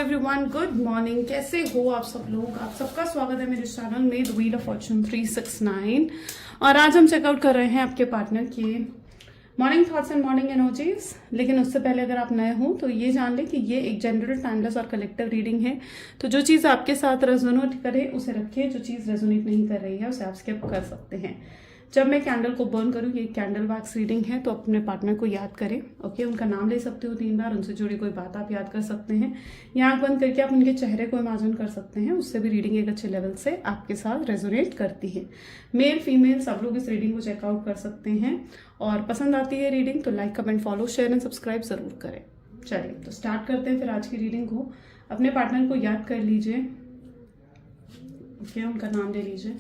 Everyone, good morning. कैसे हो आप सब लोग? आप सबका स्वागत है मेरे चैनल में द व्हील ऑफ फॉर्चून 369। और आज हम चेकआउट कर रहे हैं आपके पार्टनर की morning thoughts and morning energies. लेकिन उससे पहले अगर आप नए हो तो ये जान लें कि ये एक जनरल, टाइमलेस और कलेक्टिव रीडिंग है। तो जो चीज़ आपके साथ रेजोनेट करे उसे रखिए, जो चीज़ रेजोनेट नहीं कर रही है उसे आप स्किप कर सकते हैं। जब मैं कैंडल को बर्न करूँ, ये कैंडल वैक्स रीडिंग है, तो अपने पार्टनर को याद करें। ओके, उनका नाम ले सकते हो 3 बार, उनसे जुड़ी कोई बात आप याद कर सकते हैं, या आंख बंद करके आप उनके चेहरे को इमेजिन कर सकते हैं। उससे भी रीडिंग एक अच्छे लेवल से आपके साथ रेजोनेट करती है। मेल फीमेल सब लोग इस रीडिंग को चेकआउट कर सकते हैं। और पसंद आती है रीडिंग तो like, comment, follow, share and subscribe जरूर करें। चलिए तो स्टार्ट करते हैं फिर आज की रीडिंग को। अपने पार्टनर को याद कर लीजिए। ओके, उनका नाम ले लीजिए।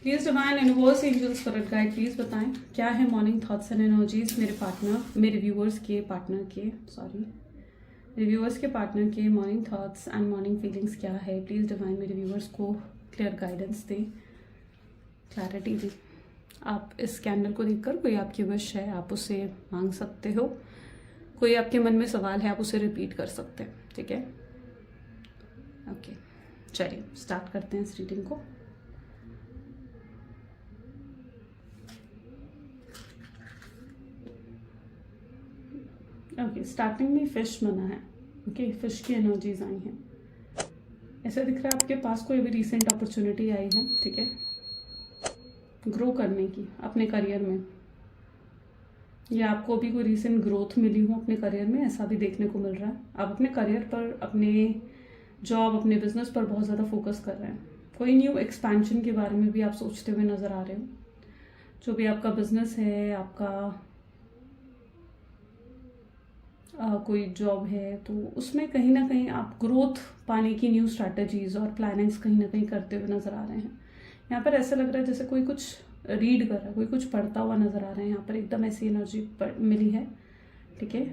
Please divine universe angels spirit guide please बताएं क्या है मॉर्निंग थॉट्स एंड एनर्जीज मेरे व्यूअर्स के पार्टनर के morning thoughts and morning feelings क्या है। प्लीज डिवाइन मेरे व्यूअर्स को क्लियर गाइडेंस दे, क्लैरिटी दे। आप इस कैंडल को देखकर कोई आपकी विश है आप उसे मांग सकते हो, कोई आपके मन में सवाल है आप उसे रिपीट कर सकते हैं। ठीक है, ओके चलिए स्टार्ट करते हैं इस रीडिंग को। ओके, स्टार्टिंग में फिश बना है। ओके, फिश की एनर्जीज आई हैं। ऐसा दिख रहा है आपके पास कोई अभी रिसेंट अपॉर्चुनिटी आई है। ठीक है, ग्रो करने की अपने करियर में, या आपको अभी कोई रिसेंट ग्रोथ मिली हो अपने करियर में, ऐसा भी देखने को मिल रहा है। आप अपने करियर पर, अपने जॉब, अपने बिजनेस पर बहुत ज़्यादा फोकस कर रहे हैं। कोई न्यू एक्सपेंशन के बारे में भी आप सोचते हुए नज़र आ रहे हो। जो भी आपका बिजनेस है, आपका कोई जॉब है, तो उसमें कहीं ना कहीं आप ग्रोथ पाने की न्यू स्ट्रैटेजीज और प्लानिंग्स कहीं ना कहीं करते हुए नजर आ रहे हैं। यहाँ पर ऐसा लग रहा है जैसे कोई कुछ रीड कर रहा है, कोई कुछ पढ़ता हुआ नजर आ रहा है। यहाँ पर एकदम ऐसी एनर्जी मिली है। ठीक है,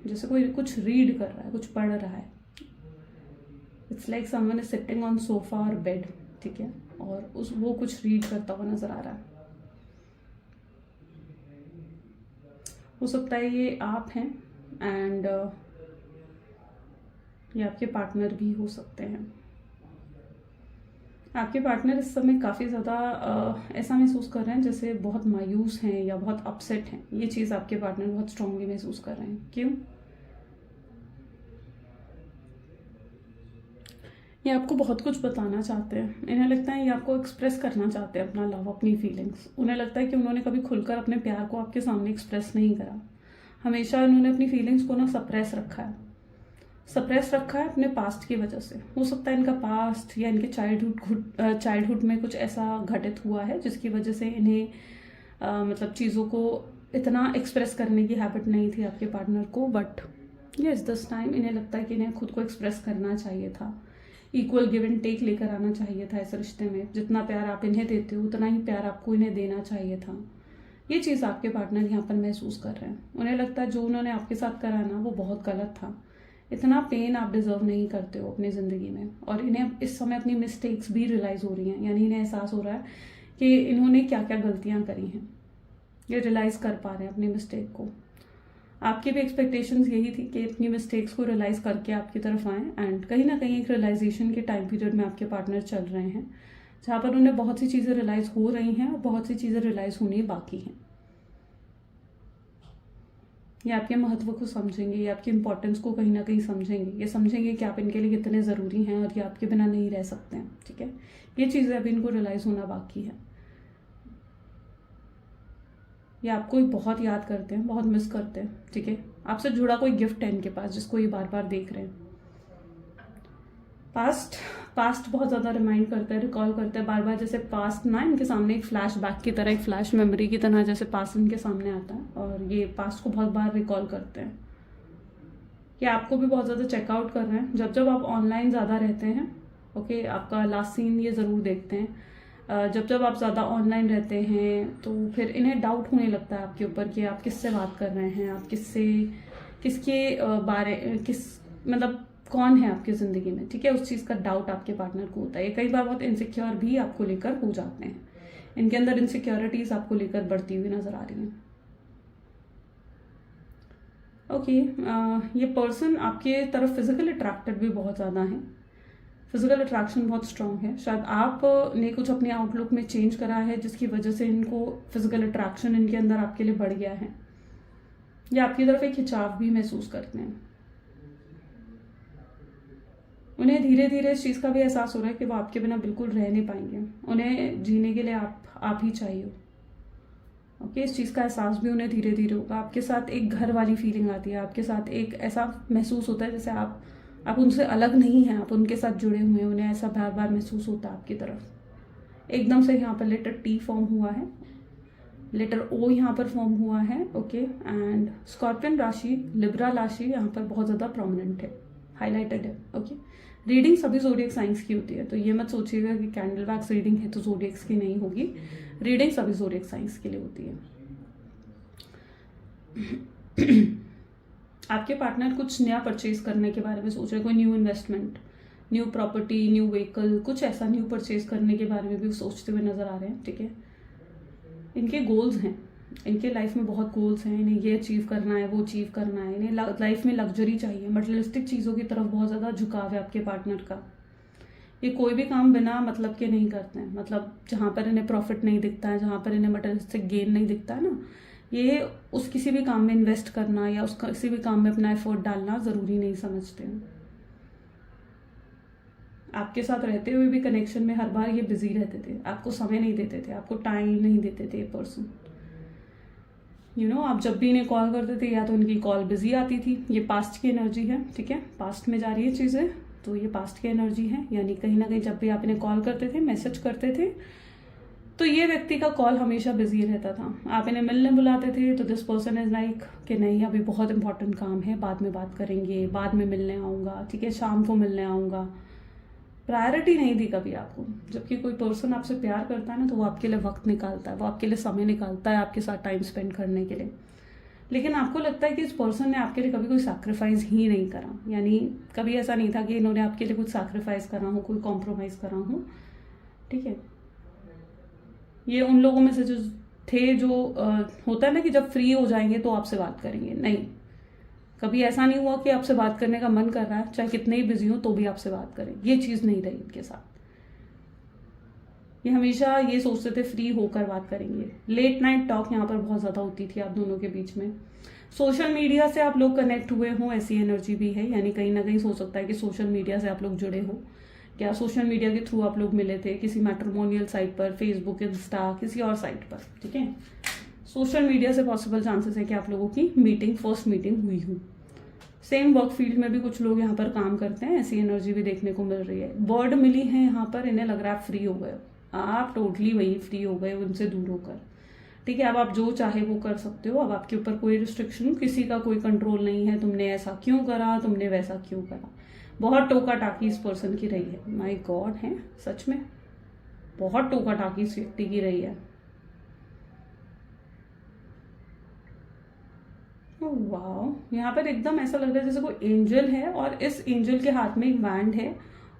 जैसे कोई कुछ रीड कर रहा है, कुछ पढ़ रहा है। It's like someone is sitting on sofa और बेड। ठीक है, और वो कुछ रीड करता हुआ नजर आ रहा है। हो सकता है ये आप हैं एंड ये आपके पार्टनर भी हो सकते हैं। आपके पार्टनर इस समय काफ़ी ज़्यादा ऐसा महसूस कर रहे हैं जैसे बहुत मायूस हैं या बहुत अपसेट हैं। ये चीज़ आपके पार्टनर बहुत स्ट्रांगली महसूस कर रहे हैं। क्यों? ये आपको बहुत कुछ बताना चाहते हैं। इन्हें लगता है ये आपको एक्सप्रेस करना चाहते हैं अपना लव, अपनी फीलिंग्स। उन्हें लगता है कि उन्होंने कभी खुलकर अपने प्यार को आपके सामने एक्सप्रेस नहीं करा। हमेशा उन्होंने अपनी फीलिंग्स को ना सप्रेस रखा है अपने पास्ट की वजह से। हो सकता है इनका पास्ट या इनके चाइल्डहुड में कुछ ऐसा घटित हुआ है जिसकी वजह से इन्हें मतलब चीज़ों को इतना एक्सप्रेस करने की हैबिट नहीं थी आपके पार्टनर को। बट यस, दिस टाइम इन्हें लगता है कि इन्हें खुद को एक्सप्रेस करना चाहिए था। इक्वल गिव एंड टेक लेकर आना चाहिए था इस रिश्ते में। जितना प्यार आप इन्हें देते हो उतना ही प्यार आपको इन्हें देना चाहिए था। ये चीज़ आपके पार्टनर यहाँ पर महसूस कर रहे हैं। उन्हें लगता है जो उन्होंने आपके साथ करा ना वो बहुत गलत था। इतना पेन आप डिजर्व नहीं करते हो अपनी ज़िंदगी में। और इन्हें इस समय अपनी मिस्टेक्स भी रियलाइज़ हो रही हैं, यानी इन्हें एहसास हो रहा है कि इन्होंने क्या क्या गलतियाँ करी हैं। ये रियलाइज़ कर पा रहे हैं अपनी मिस्टेक को। आपकी भी एक्सपेक्टेशंस यही थी कि अपनी मिस्टेक्स को रियलाइज़ करके आपकी तरफ आएँ। एंड कहीं ना कहीं एक रियलाइजेशन के टाइम पीरियड में आपके पार्टनर चल रहे हैं जहाँ पर उन्हें बहुत सी चीज़ें रियलाइज़ हो रही हैं और बहुत सी चीज़ें रियलाइज़ होनी बाकी हैं। ये आपके महत्व को समझेंगे, ये आपकी इंपॉर्टेंस को कहीं ना कहीं समझेंगे। ये समझेंगे कि आप इनके लिए कितने ज़रूरी हैं और ये आपके बिना नहीं रह सकते हैं। ठीक है, ये चीज़ें अभी इनको रियलाइज़ होना बाकी है। ये आपको बहुत याद करते हैं, बहुत मिस करते हैं। ठीक है, आपसे जुड़ा कोई गिफ्ट है इनके पास जिसको ये बार बार देख रहे हैं। पास्ट बहुत ज़्यादा रिमाइंड करता है, रिकॉल करता है बार बार। जैसे पास्ट ना इनके सामने एक फ्लैश बैक की तरह, एक फ्लैश मेमोरी की तरह जैसे पास्ट इनके सामने आता है और ये पास्ट को बहुत बार रिकॉल करते हैं। ये आपको भी बहुत ज़्यादा चेकआउट कर रहे हैं जब आप ऑनलाइन ज़्यादा रहते हैं। ओके, आपका लास्ट सीन ये ज़रूर देखते हैं। जब आप ज़्यादा ऑनलाइन रहते हैं तो फिर इन्हें डाउट होने लगता है आपके ऊपर कि आप किससे बात कर रहे हैं, आप मतलब कौन है आपकी ज़िंदगी में। ठीक है, उस चीज़ का डाउट आपके पार्टनर को होता है। कई बार बहुत इनसिक्योर भी आपको लेकर हो जाते हैं। इनके अंदर इनसिक्योरिटीज़ आपको लेकर बढ़ती हुई नज़र आ रही हैं। ओके, ये पर्सन आपके तरफ फिजिकल अट्रैक्टेड भी बहुत ज़्यादा है, फिजिकल अट्रैक्शन बहुत स्ट्रांग है। शायद आप ने कुछ अपने आउटलुक में चेंज करा है जिसकी वजह से इनको फिजिकल अट्रैक्शन इनके अंदर आपके लिए बढ़ गया है, या आपकी तरफ एक खिंचाव भी महसूस करते हैं। उन्हें धीरे धीरे इस चीज़ का भी एहसास हो रहा है कि वो आपके बिना बिल्कुल रह नहीं पाएंगे, उन्हें जीने के लिए आप ही चाहिए। ओके, इस चीज़ का एहसास भी उन्हें धीरे धीरे होगा। आपके साथ एक घर वाली फीलिंग आती है, आपके साथ एक ऐसा महसूस होता है जैसे आप उनसे अलग नहीं हैं, आप उनके साथ जुड़े हुए हैं। उन्हें ऐसा बार बार महसूस होता है आपकी तरफ। एकदम से यहाँ पर लेटर टी फॉर्म हुआ है, लेटर ओ यहाँ पर फॉर्म हुआ है। ओके, एंड स्कॉर्पियन राशि, लिब्रा राशि यहाँ पर बहुत ज़्यादा प्रोमिनेंट है, हाईलाइटेड है। ओके, रीडिंग सभी जोडिएक साइंस की होती है, तो ये मत सोचिएगा कि कैंडल वैक्स रीडिंग है तो जोडिएक्स की नहीं होगी। रीडिंग सभी जोडिएक साइंस के लिए होती है। आपके पार्टनर कुछ नया परचेज करने के बारे में सोच रहे हैं, कोई new investment, new property, new vehicle, कुछ ऐसा न्यू परचेज करने के बारे में भी सोचते हुए नजर आ रहे हैं। ठीक है, इनके गोल्स हैं, इनके लाइफ में बहुत गोल्स हैं। इन्हें ये अचीव करना है, वो अचीव करना है। इन्हें लाइफ में लग्जरी चाहिए, मटेरियलिस्टिक चीज़ों की तरफ बहुत ज़्यादा झुकाव है आपके पार्टनर का। ये कोई भी काम बिना मतलब के नहीं करते हैं, मतलब जहाँ पर इन्हें प्रॉफिट नहीं दिखता है, जहाँ पर इन्हें मटेरियलिस्टिक गेन नहीं दिखता है ना, ये उस किसी भी काम में इन्वेस्ट करना या उस किसी भी काम में अपना एफर्ट डालना ज़रूरी नहीं समझते हैं। आपके साथ रहते हुए भी कनेक्शन में हर बार ये बिजी रहते थे, आपको समय नहीं देते थे, आपको टाइम नहीं देते थे ये पर्सन। आप जब भी इन्हें कॉल करते थे या तो इनकी कॉल बिजी आती थी। ये पास्ट की एनर्जी है, ठीक है, पास्ट में जा रही है चीज़ें, तो ये पास्ट की एनर्जी है। यानी कहीं ना कहीं जब भी आप इन्हें कॉल करते थे, मैसेज करते थे, तो ये व्यक्ति का कॉल हमेशा बिजी रहता था। आप इन्हें मिलने बुलाते थे तो दिस पर्सन इज लाइक कि नहीं, अभी बहुत इंपॉर्टेंट काम है, बाद में बात करेंगे, बाद में मिलने आऊँगा, ठीक है, शाम को मिलने आऊँगा। प्रायोरिटी नहीं दी कभी आपको। जबकि कोई पर्सन आपसे प्यार करता है ना, तो वो आपके लिए वक्त निकालता है, वो आपके लिए समय निकालता है आपके साथ टाइम स्पेंड करने के लिए। लेकिन आपको लगता है कि इस पर्सन ने आपके लिए कभी कोई सैक्रिफाइस ही नहीं करा। यानी कभी ऐसा नहीं था कि इन्होंने आपके लिए कुछ सैक्रिफाइस करा हो, कोई कॉम्प्रोमाइज़ करा हो। ठीक है, ये उन लोगों में से जो थे जो होता है ना कि जब फ्री हो जाएंगे तो आपसे बात करेंगे। नहीं, कभी ऐसा नहीं हुआ कि आपसे बात करने का मन कर रहा है, चाहे कितने ही बिजी हो तो भी आपसे बात करें। ये चीज़ नहीं रही इनके साथ। ये हमेशा ये सोचते थे फ्री होकर बात करेंगे। लेट नाइट टॉक यहाँ पर बहुत ज़्यादा होती थी आप दोनों के बीच में। सोशल मीडिया से आप लोग कनेक्ट हुए हों, ऐसी एनर्जी भी है। यानी कहीं ना कहीं हो सकता है कि सोशल मीडिया से आप लोग जुड़े हो। क्या सोशल मीडिया के थ्रू आप लोग मिले थे किसी मैट्रिमोनियल साइट पर, फेसबुक, इंस्टा, किसी और साइट पर। ठीक है, सोशल मीडिया से पॉसिबल चांसेस है कि आप लोगों की मीटिंग, फर्स्ट मीटिंग हुई हो। सेम वर्क फील्ड में भी कुछ लोग यहाँ पर काम करते हैं, ऐसी एनर्जी भी देखने को मिल रही है। बर्ड मिली है यहाँ पर, इन्हें लग रहा है आप फ्री हो गए, आप टोटली वही फ्री हो गए उनसे दूर होकर। ठीक है, अब आप जो चाहे वो कर सकते हो। अब आपके ऊपर कोई रिस्ट्रिक्शन, किसी का कोई कंट्रोल नहीं है। तुमने ऐसा क्यों करा, तुमने वैसा क्यों करा। बहुत टोका टाकी इस पर्सन की रही है। माय गॉड, है सच में बहुत टोका टाकी इस व्यक्ति की रही है। वाह, यहाँ पर एकदम ऐसा लग रहा है जैसे कोई एंजल है और इस एंजल के हाथ में एक वैंड है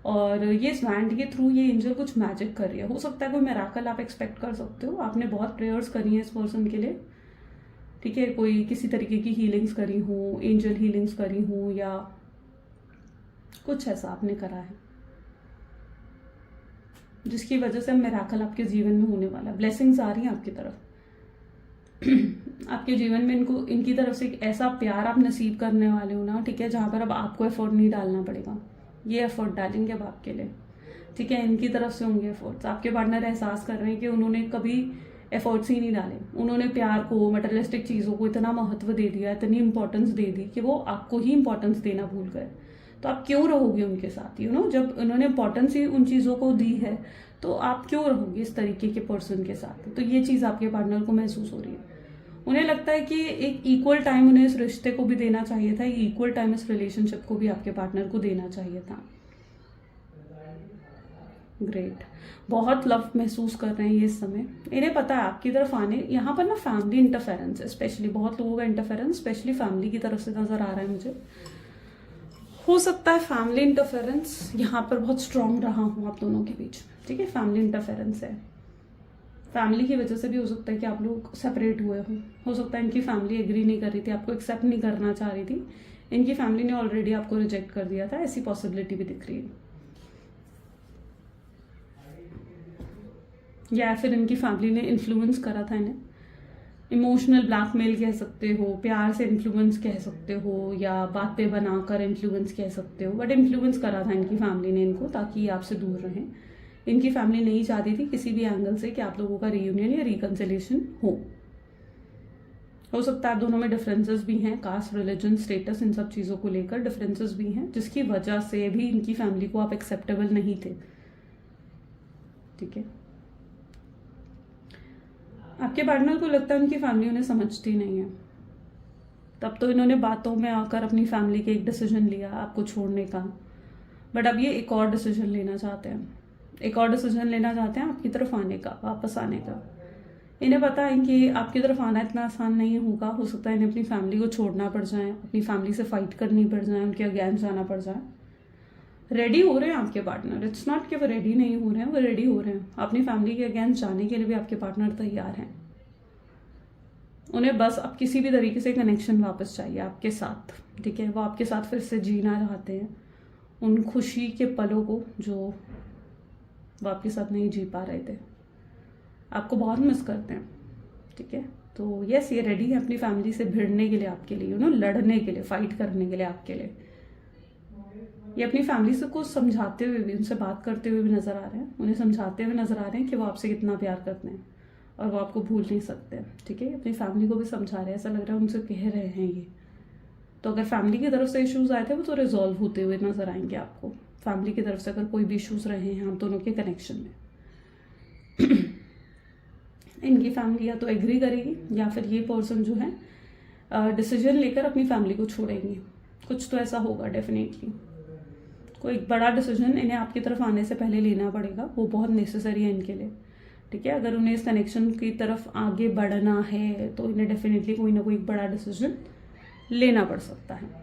और ये इस वैंड के थ्रू ये एंजल कुछ मैजिक कर रही है। हो सकता है कोई मिराकल आप एक्सपेक्ट कर सकते हो। आपने बहुत प्रेयर्स करी हैं इस पर्सन के लिए। ठीक है, कोई किसी तरीके की हीलिंग्स करी हो, एंजल हीलिंग्स करी हो या कुछ ऐसा आपने करा है जिसकी वजह से मिराकल आपके जीवन में होने वाला है। ब्लेसिंग्स आ रही हैं आपकी तरफ। आपके जीवन में इनकी तरफ से एक ऐसा प्यार आप नसीब करने वाले हो ना, ठीक है, जहां पर अब आपको एफर्ट नहीं डालना पड़ेगा। ये एफर्ट डालेंगे अब आपके लिए। ठीक है, इनकी तरफ से होंगे एफर्ट्स। आपके पार्टनर एहसास कर रहे हैं कि उन्होंने कभी एफर्ट्स ही नहीं डाले। उन्होंने प्यार को, मटेरियलिस्टिक चीज़ों को इतना महत्व दे दिया, इतनी इंपॉर्टेंस दे दी कि वो आपको ही इंपॉर्टेंस देना भूल गए। तो आप क्यों रहोगे उनके साथ? जब उन्होंने इंपॉर्टेंस ही उन चीज़ों को दी है तो आप क्यों रहोगे इस तरीके के पर्सन के साथ? तो ये चीज़ आपके पार्टनर को महसूस हो रही है। उन्हें लगता है कि एक इक्वल टाइम उन्हें इस रिश्ते को भी देना चाहिए था, इक्वल टाइम इस रिलेशनशिप को भी आपके पार्टनर को देना चाहिए था। ग्रेट, बहुत लव महसूस कर रहे हैं ये इस समय। इन्हें पता है आपकी तरफ आने, यहाँ पर ना फैमिली इंटरफेरेंस, स्पेशली बहुत लोगों का इंटरफेरेंस स्पेशली फैमिली की तरफ से नजर आ रहा है मुझे। हो सकता है फैमिली इंटरफेरेंस यहाँ पर बहुत स्ट्रांग रहा हूँ आप दोनों के बीच। ठीक है, फैमिली इंटरफेरेंस है। फैमिली की वजह से भी हो सकता है कि आप लोग सेपरेट हुए हो सकता है इनकी फैमिली एग्री नहीं कर रही थी, आपको एक्सेप्ट नहीं करना चाह रही थी, इनकी फैमिली ने ऑलरेडी आपको रिजेक्ट कर दिया था, ऐसी पॉसिबिलिटी भी दिख रही है। या फिर इनकी फैमिली ने इन्फ्लुएंस करा था इन्हें, इमोशनल ब्लैकमेल कह सकते हो, प्यार से इन्फ्लुएंस कह सकते हो, या बातें बनाकर इन्फ्लुएंस कह सकते हो, बट इन्फ्लुएंस करा था इनकी फैमिली ने इनको, ताकि आपसे दूर रहें। इनकी फैमिली नहीं चाहती थी किसी भी एंगल से कि आप लोगों का रीयूनियन या रिकंसिलिएशन हो सकता है आप दोनों में डिफरेंसेस भी हैं, कास्ट, रिलीजन, स्टेटस, इन सब चीज़ों को लेकर डिफरेंसेस भी हैं, जिसकी वजह से भी इनकी फैमिली को आप एक्सेप्टेबल नहीं थे। ठीक है, आपके पार्टनर को लगता है उनकी फैमिली उन्हें समझती नहीं है, तब तो इन्होंने बातों में आकर अपनी फैमिली के एक डिसीजन लिया आपको छोड़ने का, बट अब ये एक और डिसीजन लेना चाहते हैं, आपकी तरफ आने का, वापस आने का। इन्हें पता है कि आपकी तरफ आना इतना आसान नहीं होगा, हो सकता है इन्हें अपनी फैमिली को छोड़ना पड़ जाए, अपनी फैमिली से फाइट करनी पड़ जाए, उनके अगेंस्ट जाना पड़ जाए। रेडी हो रहे हैं आपके पार्टनर, इट्स नॉट कि वो रेडी नहीं हो रहे हैं, वो रेडी हो रहे हैं। अपनी फैमिली के अगेंस्ट जाने के लिए भी आपके पार्टनर तैयार हैं। उन्हें बस अब किसी भी तरीके से कनेक्शन वापस चाहिए आपके साथ। ठीक है, वो आपके साथ फिर से जीना चाहते हैं उन खुशी के पलों को जो वो आपके साथ नहीं जी पा रहे थे, आपको बहुत मिस करते हैं। ठीक है, तो यस, ये रेडी है अपनी फैमिली से भिड़ने के लिए, आपके लिए, लड़ने के लिए, फाइट करने के लिए आपके लिए। ये अपनी फैमिली से कुछ समझाते हुए भी, उनसे बात करते हुए भी नजर आ रहे हैं, उन्हें समझाते हुए नजर आ रहे हैं कि वो आपसे कितना प्यार करते हैं और वो आपको भूल नहीं सकते। ठीक है, अपनी फैमिली को भी समझा रहे हैं, ऐसा लग रहा है उनसे कह रहे हैं ये। तो अगर फैमिली की तरफ से इश्यूज आए थे वो तो रिजॉल्व होते हुए नजर आएंगे आपको। फैमिली की तरफ से अगर कोई भी इश्यूज रहे हैं आप दोनों के कनेक्शन में, इनकी फैमिली या तो एग्री करेगी या फिर ये पर्सन जो है डिसीजन लेकर अपनी फैमिली को छोड़ेंगे। कुछ तो ऐसा होगा डेफिनेटली, कोई बड़ा डिसीजन इन्हें आपकी तरफ आने से पहले लेना पड़ेगा, वो बहुत नेसेसरी है इनके लिए। ठीक है, अगर उन्हें इस कनेक्शन की तरफ आगे बढ़ना है तो इन्हें डेफिनेटली कोई ना कोई बड़ा डिसीजन लेना पड़ सकता है।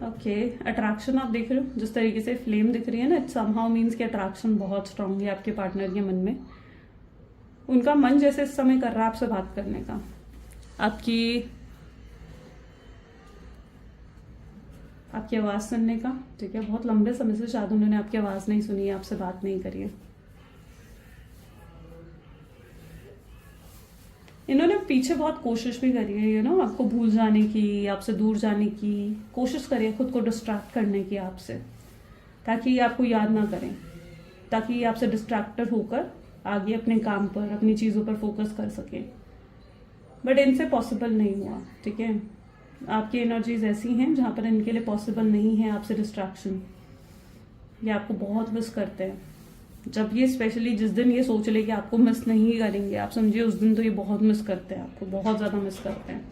ओके, अट्रैक्शन आप देख रहे हो, जिस तरीके से फ्लेम दिख रही है ना, इट समहाउ मीन्स कि अट्रैक्शन बहुत स्ट्रांग है आपके पार्टनर के मन में। उनका मन जैसे इस समय कर रहा है आपसे बात करने का, आपकी आवाज़ सुनने का। ठीक है, बहुत लंबे समय से शायद उन्होंने आपकी आवाज़ नहीं सुनी है, आपसे बात नहीं करी है। इन्होंने पीछे बहुत कोशिश भी करी है, आपको भूल जाने की, आपसे दूर जाने की कोशिश करी है, खुद को डिस्ट्रैक्ट करने की आपसे, ताकि ये आपको याद ना करें, ताकि ये आपसे डिस्ट्रैक्टेड होकर आगे अपने काम पर, अपनी चीज़ों पर फोकस कर सके, बट इनसे पॉसिबल नहीं हुआ। ठीक है, आपकी एनर्जीज ऐसी हैं जहाँ पर इनके लिए पॉसिबल नहीं है आपसे डिस्ट्रैक्शन। ये आपको बहुत मिस करते हैं। जब ये स्पेशली जिस दिन ये सोच ले कि आपको मिस नहीं करेंगे, आप समझिए उस दिन तो ये बहुत मिस करते हैं, आपको बहुत ज़्यादा मिस करते हैं।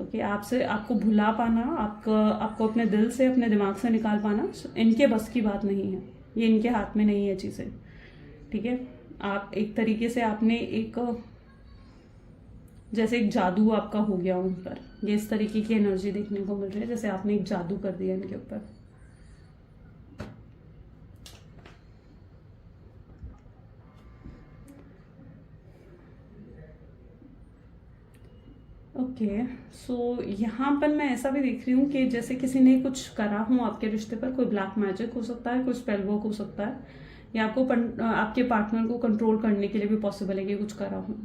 ओके, आपको भुला पाना, आपको अपने दिल से, अपने दिमाग से निकाल पाना इनके बस की बात नहीं है, ये इनके हाथ में नहीं है चीज़ें। ठीक है, आप एक तरीके से आपने जैसे एक जादू आपका हो गया उन पर, ये इस तरीके की एनर्जी देखने को मिल रही है जैसे आपने एक जादू कर दिया इनके ऊपर। ओके, सो यहाँ पर मैं ऐसा भी देख रही हूँ कि जैसे किसी ने कुछ करा हो आपके रिश्ते पर, कोई ब्लैक मैजिक हो सकता है, कोई स्पेल वर्क हो सकता है, या आपके पार्टनर को कंट्रोल करने के लिए भी पॉसिबल है कि कुछ करा हो।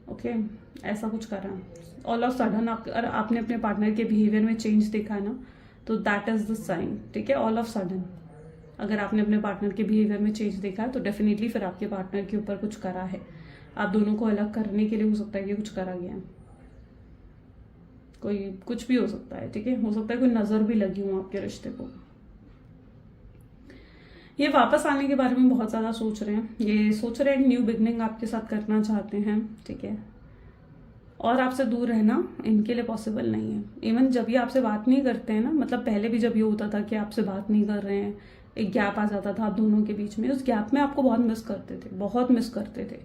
ओके, ऐसा कुछ करा, ऑल ऑफ सडन अगर आपने अपने पार्टनर के बिहेवियर में चेंज देखा है ना, तो दैट इज द साइन। ठीक है, ऑल ऑफ सडन अगर आपने अपने पार्टनर के बिहेवियर में चेंज देखा है तो डेफिनेटली फिर आपके पार्टनर के ऊपर कुछ करा है। आप दोनों को अलग करने के लिए हो सकता है कि कुछ करा गया, कोई कुछ भी हो सकता है। ठीक है, हो सकता है कोई नजर भी लगी हो आपके रिश्ते को। ये वापस आने के बारे में बहुत ज़्यादा सोच रहे हैं, ये सोच रहे हैं न्यू बिगनिंग आपके साथ करना चाहते हैं। ठीक है, और आपसे दूर रहना इनके लिए पॉसिबल नहीं है। इवन जब ये आपसे बात नहीं करते हैं ना, मतलब पहले भी जब ये होता था कि आपसे बात नहीं कर रहे हैं, एक गैप आ जाता था आप दोनों के बीच में, उस गैप में आपको बहुत मिस करते थे, बहुत मिस करते थे।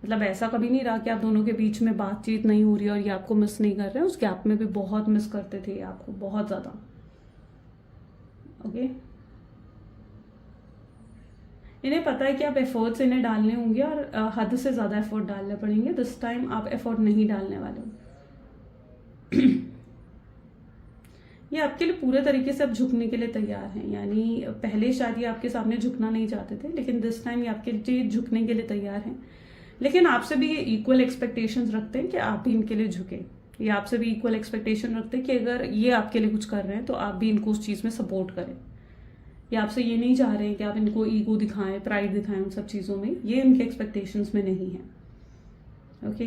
मतलब ऐसा कभी नहीं रहा कि आप दोनों के बीच में बातचीत नहीं हो रही है और ये आपको मिस नहीं कर रहे हैं, उस गैप में भी बहुत मिस करते थे आपको, बहुत ज़्यादा। ओके, इन्हें पता है कि आप एफर्ट्स इन्हें डालने होंगे और हद से ज़्यादा एफर्ट डालने पड़ेंगे। दिस टाइम आप एफर्ट नहीं डालने वाले हो। ये आपके लिए पूरे तरीके से अब झुकने के लिए तैयार हैं। यानी पहले शायद ये आपके सामने झुकना नहीं चाहते थे, लेकिन दिस टाइम ये आपके लिए झुकने के लिए तैयार हैं। लेकिन आपसे भी ये इक्वल एक्सपेक्टेशंस रखते हैं कि आप भी इनके लिए झुके। ये आपसे भी इक्वल एक्सपेक्टेशन रखते हैं कि अगर ये आपके लिए कुछ कर रहे हैं तो आप भी इनको उस चीज़ में सपोर्ट करें। ये आपसे ये नहीं चाह रहे हैं कि आप इनको ईगो दिखाएं, प्राइड दिखाएं, उन सब चीज़ों में। ये उनके एक्सपेक्टेशंस में नहीं है। ओके,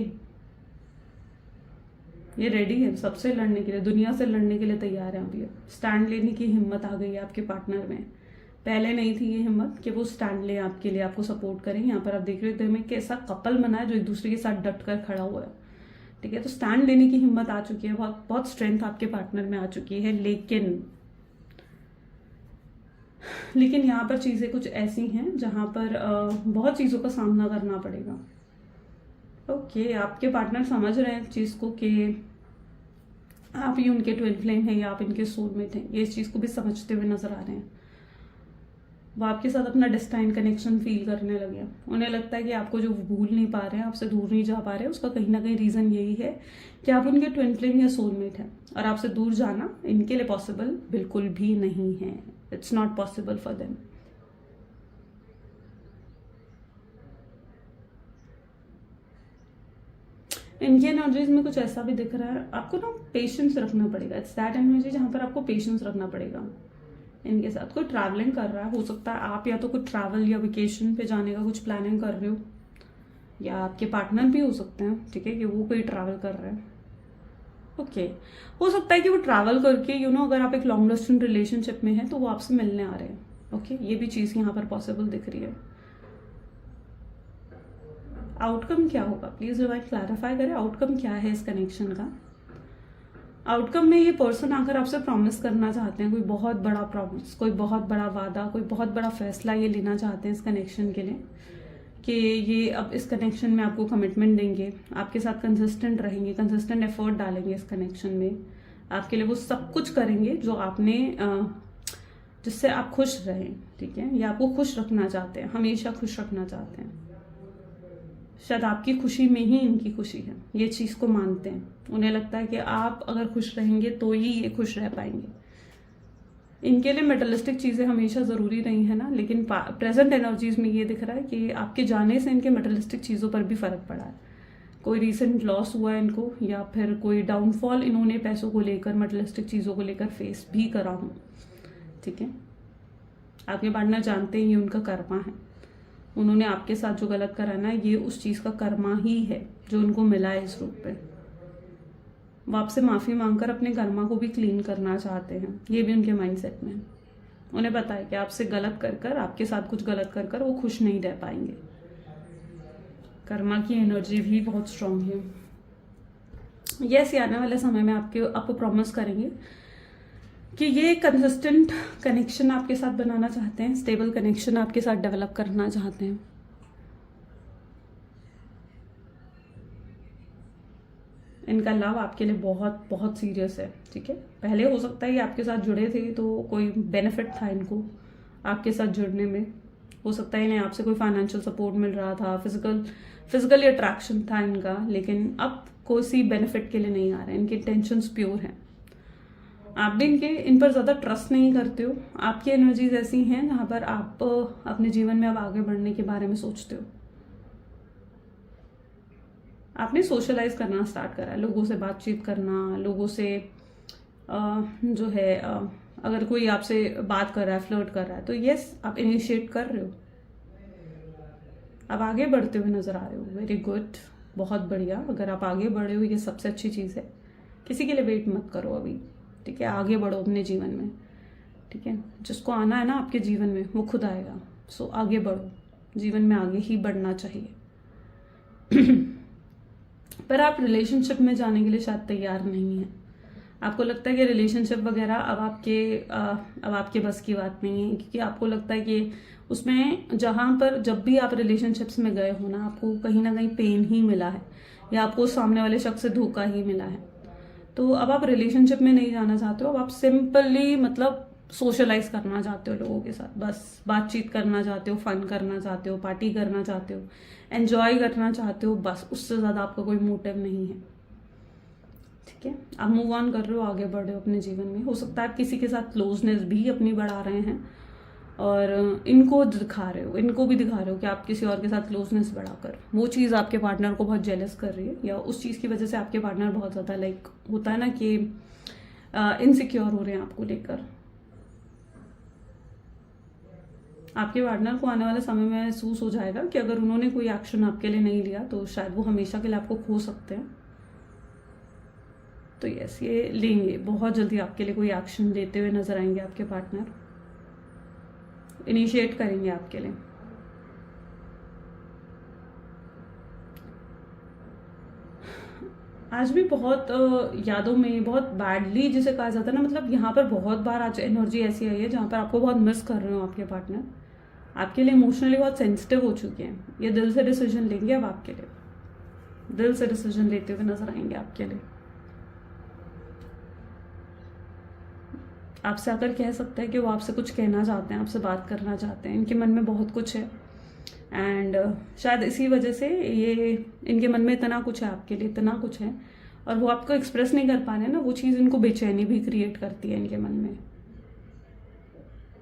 ये रेडी है सबसे लड़ने के लिए, दुनिया से लड़ने के लिए तैयार है। अभी स्टैंड लेने की हिम्मत आ गई है आपके पार्टनर में। पहले नहीं थी ये हिम्मत कि वो स्टैंड ले आपके लिए, आपको सपोर्ट करें। यहाँ पर आप देख रहे हो में कैसा कपल बना है जो एक दूसरे के साथ डट कर खड़ा हुआ है। ठीक है, तो स्टैंड लेने की हिम्मत आ चुकी है, बहुत बहुत स्ट्रेंथ आपके पार्टनर में आ चुकी है। लेकिन यहाँ पर चीज़ें कुछ ऐसी हैं जहाँ पर बहुत चीज़ों का सामना करना पड़ेगा। ओके, आपके पार्टनर समझ रहे हैं इस चीज़ को कि आप ही उनके ट्विन फ्लेम हैं या आप इनके सोलमेट हैं। ये इस चीज़ को भी समझते हुए नजर आ रहे हैं। वो आपके साथ अपना डेस्टाइन कनेक्शन फील करने लगे हैं। उन्हें लगता है कि आपको जो भूल नहीं पा रहे हैं, आपसे दूर नहीं जा पा रहे हैं, उसका कहीं ना कहीं रीज़न यही है कि आप उनके ट्विन फ्लेम या सोलमेट हैं। और आपसे दूर जाना इनके लिए पॉसिबल बिल्कुल भी नहीं है। It's not possible for them. इनकी एनर्जीज में कुछ ऐसा भी दिख रहा है, आपको ना पेशेंस रखना पड़ेगा। इट्स दैट एनर्जी जहाँ पर आपको पेशेंस रखना पड़ेगा। इनके साथ कोई ट्रैवलिंग कर रहा है, हो सकता है आप या तो कुछ ट्रैवल या वेकेशन पे जाने का कुछ प्लानिंग कर रहे हो, या आपके पार्टनर भी हो सकते हैं। ठीक है, कि वो कोई ट्रैवल कर रहे हैं। ओके, हो सकता है कि वो ट्रैवल करके अगर आप एक लॉन्ग डिस्टेंस रिलेशनशिप में हैं तो वो आपसे मिलने आ रहे हैं। ओके, ये भी चीज़ यहाँ पर पॉसिबल दिख रही है। आउटकम क्या होगा, प्लीज डिवाइन क्लैरिफाई करें, आउटकम क्या है इस कनेक्शन का। आउटकम में ये पर्सन आकर आपसे प्रॉमिस करना चाहते हैं, कोई बहुत बड़ा प्रॉमिस, कोई बहुत बड़ा वादा, कोई बहुत बड़ा फैसला ये लेना चाहते हैं इस कनेक्शन के लिए, कि ये अब इस कनेक्शन में आपको कमिटमेंट देंगे, आपके साथ कंसिस्टेंट रहेंगे, कंसिस्टेंट एफर्ट डालेंगे इस कनेक्शन में, आपके लिए वो सब कुछ करेंगे जो आपने जिससे आप खुश रहें। ठीक है, ये आपको खुश रखना चाहते हैं, हमेशा खुश रखना चाहते हैं। शायद आपकी खुशी में ही इनकी खुशी है, ये चीज़ को मानते हैं। उन्हें लगता है कि आप अगर खुश रहेंगे तो ही ये खुश रह पाएंगे। इनके लिए मेटलिस्टिक चीज़ें हमेशा ज़रूरी रही है ना, लेकिन प्रेजेंट एनर्जीज में ये दिख रहा है कि आपके जाने से इनके मेटलिस्टिक चीज़ों पर भी फ़र्क पड़ा है। कोई रिसेंट लॉस हुआ है इनको, या फिर कोई डाउनफॉल इन्होंने पैसों को लेकर, मेटलिस्टिक चीज़ों को लेकर फेस भी करा हूँ। ठीक है, आपके पार्टनर जानते हैं ये उनका कर्मा है। उन्होंने आपके साथ जो गलत करा ना, ये उस चीज़ का कर्मा ही है जो उनको मिला है इस रूप पे। वो आपसे माफ़ी मांगकर अपने कर्मा को भी क्लीन करना चाहते हैं, ये भी उनके माइंडसेट में है। उन्हें पता है कि आपसे गलत कर कर, आपके साथ कुछ गलत कर कर वो खुश नहीं रह पाएंगे। कर्मा की एनर्जी भी बहुत स्ट्रांग है। यस, आने वाले समय में आपको प्रॉमिस करेंगे कि ये कंसिस्टेंट कनेक्शन आपके साथ बनाना चाहते हैं, स्टेबल कनेक्शन आपके साथ डेवलप करना चाहते हैं। इनका लव आपके लिए बहुत बहुत सीरियस है। ठीक है, पहले हो सकता है ये आपके साथ जुड़े थे तो कोई बेनिफिट था इनको आपके साथ जुड़ने में। हो सकता है इन्हें आपसे कोई फाइनेंशियल सपोर्ट मिल रहा था, फिजिकली अट्रैक्शन था इनका, लेकिन अब कोई सी बेनिफिट के लिए नहीं आ रहे हैं। इनके इंटेंशंस प्योर हैं। आप भी इन पर ज़्यादा ट्रस्ट नहीं करते हो। आपकी एनर्जीज ऐसी हैं जहाँ पर आप अपने जीवन में अब आगे बढ़ने के बारे में सोचते हो। आपने सोशलाइज करना स्टार्ट करा है, लोगों से बातचीत करना, लोगों से जो है अगर कोई आपसे बात कर रहा है, फ्लर्ट कर रहा है, तो यस आप इनिशिएट कर रहे हो, आप आगे बढ़ते हुए नजर आ रहे हो। वेरी गुड, बहुत बढ़िया। अगर आप आगे बढ़े हो, ये सबसे अच्छी चीज़ है। किसी के लिए वेट मत करो अभी। ठीक है, आगे बढ़ो अपने जीवन में। ठीक है, जिसको आना है ना आपके जीवन में वो खुद आएगा। सो आगे बढ़ो, जीवन में आगे ही बढ़ना चाहिए। पर आप रिलेशनशिप में जाने के लिए शायद तैयार नहीं है। आपको लगता है कि रिलेशनशिप वगैरह अब आपके बस की बात नहीं है, क्योंकि आपको लगता है कि उसमें जहाँ पर जब भी आप रिलेशनशिप्स में गए हो ना, आपको कहीं ना कहीं पेन ही मिला है, या आपको सामने वाले शख्स से धोखा ही मिला है। तो अब आप रिलेशनशिप में नहीं जाना चाहते हो, अब आप सिंपली मतलब सोशलाइज करना चाहते हो लोगों के साथ, बस बातचीत करना चाहते हो, फन करना चाहते हो, पार्टी करना चाहते हो, एंजॉय करना चाहते हो, बस उससे ज़्यादा आपका कोई मोटिव नहीं है। ठीक है, आप मूव ऑन कर रहे हो, आगे बढ़ रहे हो अपने जीवन में। हो सकता है आप किसी के साथ क्लोजनेस भी अपनी बढ़ा रहे हैं और इनको भी दिखा रहे हो कि आप किसी और के साथ क्लोजनेस बढ़ाकर वो चीज़ आपके पार्टनर को बहुत जेलस कर रही है, या उस चीज़ की वजह से आपके पार्टनर बहुत ज़्यादा लाइक होता है ना कि इनसिक्योर हो रहे हैं आपको लेकर। आपके पार्टनर को आने वाले समय में महसूस हो जाएगा कि अगर उन्होंने कोई एक्शन आपके लिए नहीं लिया तो शायद वो हमेशा के लिए आपको खो सकते हैं। तो यस, ये लेंगे, बहुत जल्दी आपके लिए कोई एक्शन लेते हुए नजर आएंगे आपके पार्टनर, इनिशिएट करेंगे आपके लिए। आज भी बहुत यादों में बहुत बैडली जिसे कहा जाता है ना, मतलब यहाँ पर बहुत बार आज एनर्जी ऐसी आई है जहाँ पर आपको बहुत मिस कर रहे हो आपके पार्टनर, आपके लिए इमोशनली बहुत सेंसिटिव हो चुके हैं। ये दिल से डिसीजन लेंगे अब आपके लिए, दिल से डिसीजन लेते हुए नजर आएंगे आपके लिए। आपसे आकर कह सकते हैं कि वो आपसे कुछ कहना चाहते हैं, आपसे बात करना चाहते हैं, इनके मन में बहुत कुछ है एंड शायद इसी वजह से ये इनके मन में इतना कुछ है आपके लिए, इतना कुछ है, और वो आपको एक्सप्रेस नहीं कर पा रहे ना, वो चीज़ इनको बेचैनी भी क्रिएट करती है, इनके मन में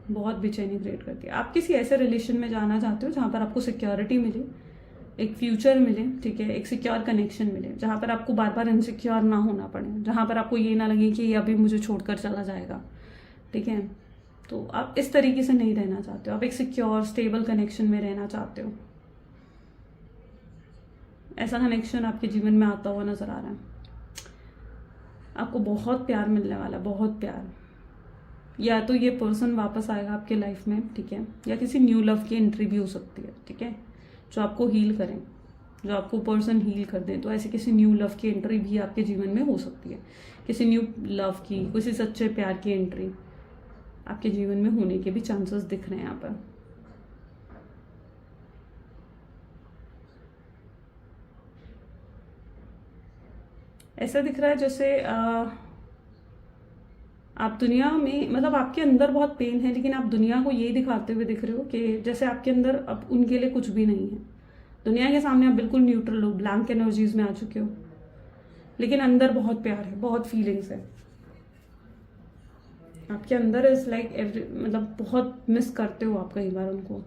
बहुत बेचैनी क्रिएट करती है। आप किसी ऐसे रिलेशन में जाना चाहते हो जहाँ पर आपको सिक्योरिटी मिले, एक फ्यूचर मिले, ठीक है, एक सिक्योर कनेक्शन मिले, जहाँ पर आपको बार बार इनसिक्योर ना होना पड़े, जहाँ पर आपको ये ना लगे कि ये अभी मुझे छोड़कर चला जाएगा। ठीक है, तो आप इस तरीके से नहीं रहना चाहते हो, आप एक सिक्योर स्टेबल कनेक्शन में रहना चाहते हो। ऐसा कनेक्शन आपके जीवन में आता हुआ नजर आ रहा है। आपको बहुत प्यार मिलने वाला, बहुत प्यार। या तो ये पर्सन वापस आएगा आपके लाइफ में, ठीक है, या किसी न्यू लव की एंट्री भी हो सकती है, ठीक है, जो आपको हील करें, जो आपको पर्सन हील कर दें। तो ऐसे किसी न्यू लव की एंट्री भी आपके जीवन में हो सकती है, किसी न्यू लव की, किसी सच्चे प्यार की एंट्री आपके जीवन में होने के भी चांसेस दिख रहे हैं यहाँ पर। ऐसा दिख रहा है जैसे आप दुनिया में, मतलब आपके अंदर बहुत पेन है, लेकिन आप दुनिया को ये दिखाते हुए दिख रहे हो कि जैसे आपके अंदर अब उनके लिए कुछ भी नहीं है। दुनिया के सामने आप बिल्कुल न्यूट्रल हो, ब्लैंक एनर्जीज में आ चुके हो, लेकिन अंदर बहुत प्यार है, बहुत फीलिंग्स है आपके अंदर। इज लाइक मतलब बहुत मिस करते हो आप कई बार उनको।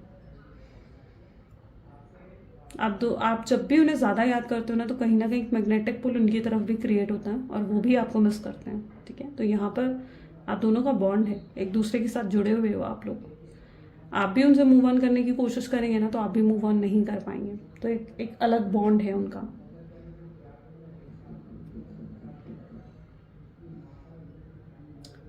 आप जब भी उन्हें ज़्यादा याद करते हो ना, तो कहीं ना कहीं मैग्नेटिक पुल उनकी तरफ भी क्रिएट होता है और वो भी आपको मिस करते हैं। ठीक है, तो यहाँ पर आप दोनों का बॉन्ड है, एक दूसरे के साथ जुड़े हुए हो आप लोग। आप भी उनसे मूव ऑन करने की कोशिश करेंगे ना, तो आप भी मूव ऑन नहीं कर पाएंगे। तो एक अलग बॉन्ड है उनका।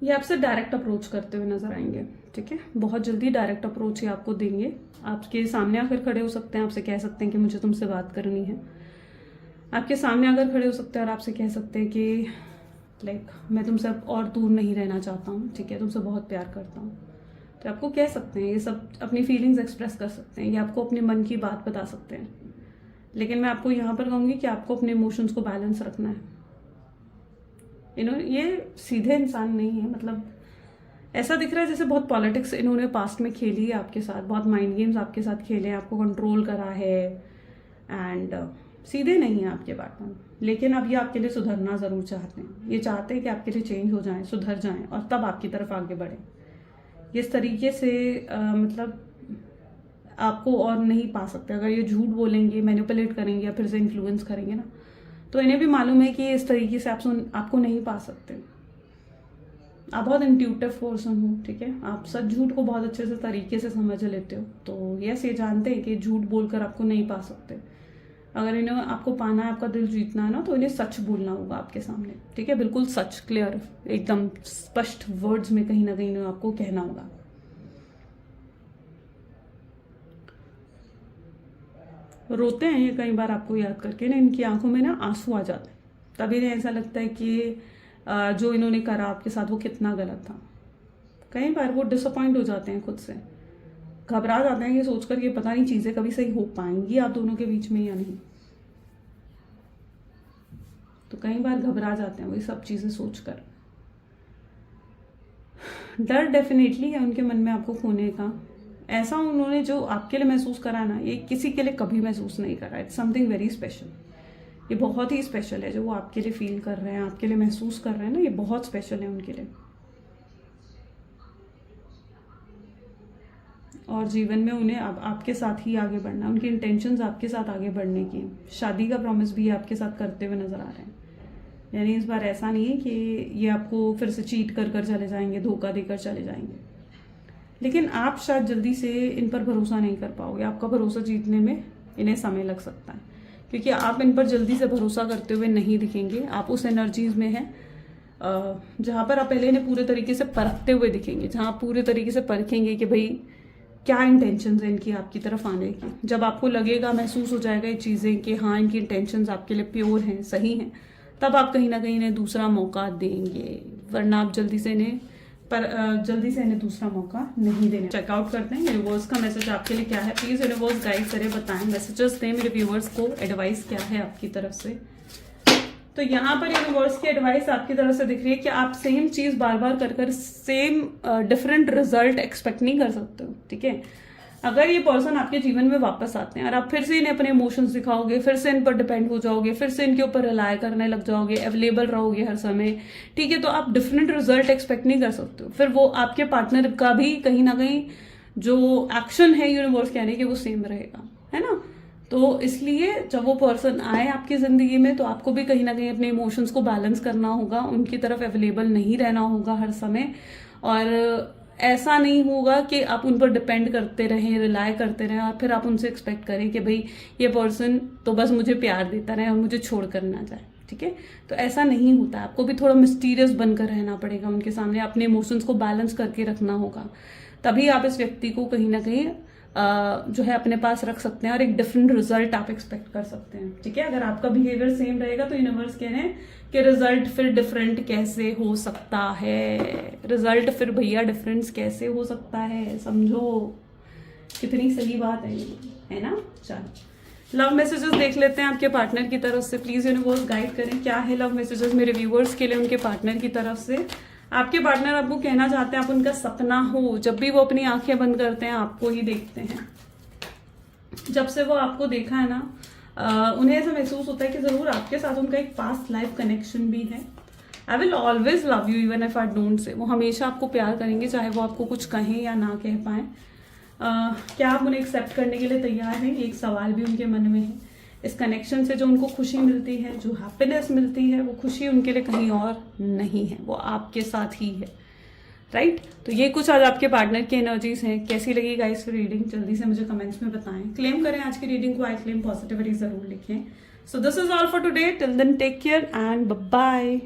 ये आपसे डायरेक्ट अप्रोच करते हुए नजर आएंगे। ठीक है, बहुत जल्दी डायरेक्ट अप्रोच ही आपको देंगे, आपके सामने आकर खड़े हो सकते हैं, आपसे कह सकते हैं कि मुझे तुमसे बात करनी है। आपके सामने आकर खड़े हो सकते हैं और आपसे कह सकते हैं कि लाइक मैं तुमसे अब और दूर नहीं रहना चाहता हूँ, ठीक है, तुमसे बहुत प्यार करता हूँ। तो आपको कह सकते हैं ये सब, अपनी फीलिंग्स एक्सप्रेस कर सकते हैं, ये आपको अपने मन की बात बता सकते हैं। लेकिन मैं आपको यहाँ पर कहूँगी कि आपको अपने इमोशंस को बैलेंस रखना है। ये सीधे इंसान नहीं है, मतलब ऐसा दिख रहा है जैसे बहुत पॉलिटिक्स इन्होंने पास्ट में खेली है आपके साथ, बहुत माइंड गेम्स आपके साथ खेले हैं, आपको कंट्रोल करा है एंड सीधे नहीं है आपके पार्टनर। लेकिन अब ये आपके लिए सुधरना ज़रूर चाहते हैं, ये चाहते हैं कि आपके लिए चेंज हो जाएं, सुधर जाएं और तब आपकी तरफ आगे बढ़ें। इस तरीके से मतलब आपको और नहीं पा सकते। अगर ये झूठ बोलेंगे, मैनिपुलेट करेंगे या फिर से इन्फ्लुएंस करेंगे ना, तो इन्हें भी मालूम है कि इस तरीके से आपको नहीं पा सकते। आप बहुत इंट्यूटिव पर्सन हो, ठीक है, आप सच झूठ को बहुत अच्छे से तरीके से समझ लेते हो। तो यस, ये जानते हैं कि झूठ बोलकर आपको नहीं पा सकते। अगर इन्हें आपको पाना है, आपका दिल जीतना है ना, तो इन्हें सच बोलना होगा आपके सामने। ठीक है, बिल्कुल सच, क्लियर, एकदम स्पष्ट वर्ड्स में कहीं ना कहीं इन्हें आपको कहना होगा। रोते हैं ये कई बार आपको याद करके ना, इनकी आंखों में ना आंसू आ जाते हैं। तभी इन्हें ऐसा लगता है कि जो इन्होंने करा आपके साथ वो कितना गलत था। कई बार वो डिसअपॉइंट हो जाते हैं, खुद से घबरा जाते हैं ये सोचकर कि पता नहीं चीज़ें कभी सही हो पाएंगी आप दोनों के बीच में या नहीं। तो कई बार घबरा जाते हैं वो सब चीज़ें सोचकर। डर डेफिनेटली है उनके मन में आपको खोने का। ऐसा उन्होंने जो आपके लिए महसूस करा ना, ये किसी के लिए कभी महसूस नहीं करा। It's something very special. ये बहुत ही स्पेशल है जो वो आपके लिए फील कर रहे हैं, आपके लिए महसूस कर रहे हैं ना, ये बहुत स्पेशल है उनके लिए। और जीवन में उन्हें अब आपके साथ ही आगे बढ़ना, उनकी इंटेंशंस आपके साथ आगे बढ़ने की। शादी का प्रॉमिस भी आपके साथ करते हुए नजर आ रहे हैं। यानी इस बार ऐसा नहीं है कि ये आपको फिर से चीट कर कर चले जाएंगे, धोखा देकर चले जाएंगे। लेकिन आप शायद जल्दी से इन पर भरोसा नहीं कर पाओगे। आपका भरोसा जीतने में इन्हें समय लग सकता है, क्योंकि आप इन पर जल्दी से भरोसा करते हुए नहीं दिखेंगे। आप उस एनर्जीज में हैं जहाँ पर आप पहले इन्हें पूरे तरीके से परखते हुए दिखेंगे, जहाँ आप पूरे तरीके से परखेंगे कि भाई क्या इंटेंशंस है इनकी आपकी तरफ आने की। जब आपको लगेगा, महसूस हो जाएगा ये चीज़ें कि हाँ इनकी इंटेंशंस आपके लिए प्योर हैं, सही हैं, तब आप कहीं ना कहीं इन्हें दूसरा मौका देंगे। वरना आप जल्दी से इन्हें दूसरा मौका नहीं देने। चेकआउट करते हैं यूनिवर्स का मैसेज आपके लिए क्या है। प्लीज यूनिवर्स गाइड करें, बताएं, मैसेजेस दें मेरे व्यूवर्स को। एडवाइस क्या है आपकी तरफ से। तो यहाँ पर यूनिवर्स की एडवाइस आपकी तरफ से दिख रही है कि आप सेम चीज बार बार कर सेम डिफरेंट रिजल्ट एक्सपेक्ट नहीं कर सकते हो। ठीक है, अगर ये पर्सन आपके जीवन में वापस आते हैं और आप फिर से इन्हें अपने इमोशंस दिखाओगे, फिर से इन पर डिपेंड हो जाओगे, फिर से इनके ऊपर रिलाय करने लग जाओगे, अवेलेबल रहोगे हर समय, ठीक है, तो आप डिफरेंट रिजल्ट एक्सपेक्ट नहीं कर सकते हो। फिर वो आपके पार्टनर का भी कहीं ना कहीं जो एक्शन है यूनिवर्स कहने के वो सेम रहेगा, है ना। तो इसलिए जब वो पर्सन आए आपकी जिंदगी में तो आपको भी कहीं ना कहीं अपने इमोशंस को बैलेंस करना होगा, उनकी तरफ अवेलेबल नहीं रहना होगा हर समय। और ऐसा नहीं होगा कि आप उन पर डिपेंड करते रहें, रिलाय करते रहें और फिर आप उनसे एक्सपेक्ट करें कि भाई ये पर्सन तो बस मुझे प्यार देता रहे और मुझे छोड़ कर ना जाए। ठीक है, तो ऐसा नहीं होता। आपको भी थोड़ा मिस्टीरियस बनकर रहना पड़ेगा उनके सामने, अपने इमोशंस को बैलेंस करके रखना होगा, तभी आप इस व्यक्ति को कहीं ना कहीं जो है अपने पास रख सकते हैं और एक डिफरेंट रिजल्ट आप एक्सपेक्ट कर सकते हैं। ठीक है, अगर आपका बिहेवियर सेम रहेगा तो यूनिवर्स कह रहे हैं कि रिजल्ट फिर डिफरेंट कैसे हो सकता है। रिजल्ट फिर भैया डिफरेंस कैसे हो सकता है, समझो कितनी सही बात है ना। चलो लव मैसेजेस देख लेते हैं आपके पार्टनर की तरफ से। प्लीज यूनिवर्स गाइड करें क्या है लव मैसेजेस मेरे व्यूअर्स के लिए उनके पार्टनर की तरफ से। आपके पार्टनर आपको कहना चाहते हैं आप उनका सपना हो। जब भी वो अपनी आंखें बंद करते हैं आपको ही देखते हैं। जब से वो आपको देखा है ना, उन्हें ऐसा महसूस होता है कि जरूर आपके साथ उनका एक पास्ट लाइफ कनेक्शन भी है। I will always love you even if I don't say. वो हमेशा आपको प्यार करेंगे चाहे वो आपको कुछ कहें या ना कह पाए। क्या आप उन्हें एक्सेप्ट करने के लिए तैयार हैं, एक सवाल भी उनके मन में है। इस कनेक्शन से जो उनको खुशी मिलती है, जो हैप्पीनेस मिलती है, वो खुशी उनके लिए कहीं और नहीं है, वो आपके साथ ही है। राइट, तो ये कुछ आज आपके पार्टनर की एनर्जीज हैं। कैसी लगी गाइस रीडिंग जल्दी से मुझे कमेंट्स में बताएं। क्लेम करें आज की रीडिंग को, आई क्लेम पॉजिटिविटी जरूर लिखें। So this is all for today, till then take care and bye bye.